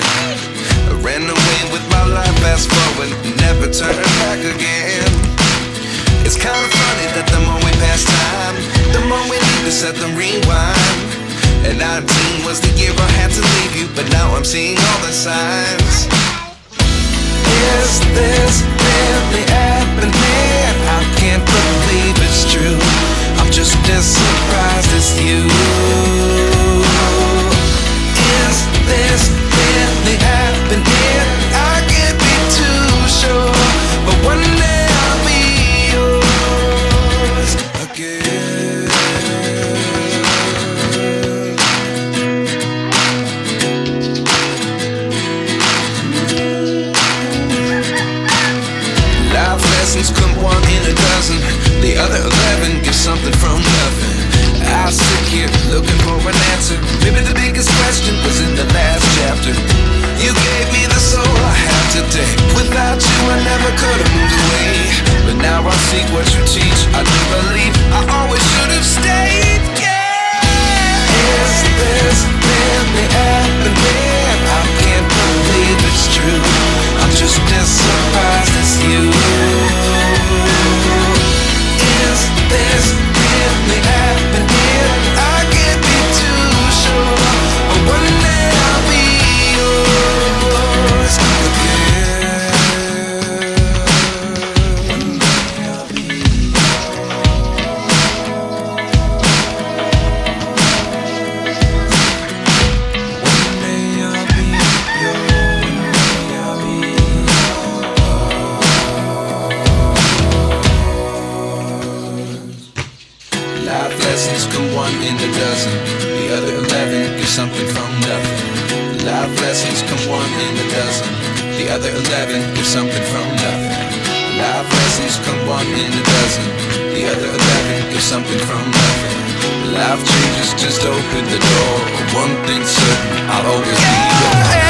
nothing. I ran away with my life, fast forward, never turn back again. It's kind of funny that the more we pass time, the more we need to set the rewind. And 19 was the year I had to leave you, but now I'm seeing all the signs. Is this really happening? I can't believe it's true. I'm just as surprised as you. Is this really happening? I can't be too sure, but one day I'll be yours again. Life lessons come one in a dozen. The other 11 give something from nothing. I sit here looking for an answer. Maybe the biggest question was in the last chapter. You gave me the soul I have today. Without you I never could have moved away. But now I see what you teach. I do believe I always should have stayed. Yeah. Is this really happening? I can't believe it's true. I'm just as surprised as you. Is this really happening? I can't be too sure, but one day I'll be yours again. One day I'll be One day I'll be Life lessons come one in a dozen. The other 11 give something from nothing. Life lessons come one in a dozen. The other 11 give something from nothing. Life lessons come one in a dozen. The other 11 give something from nothing. Life changes just open the door. One thing's certain, I'll always be yours.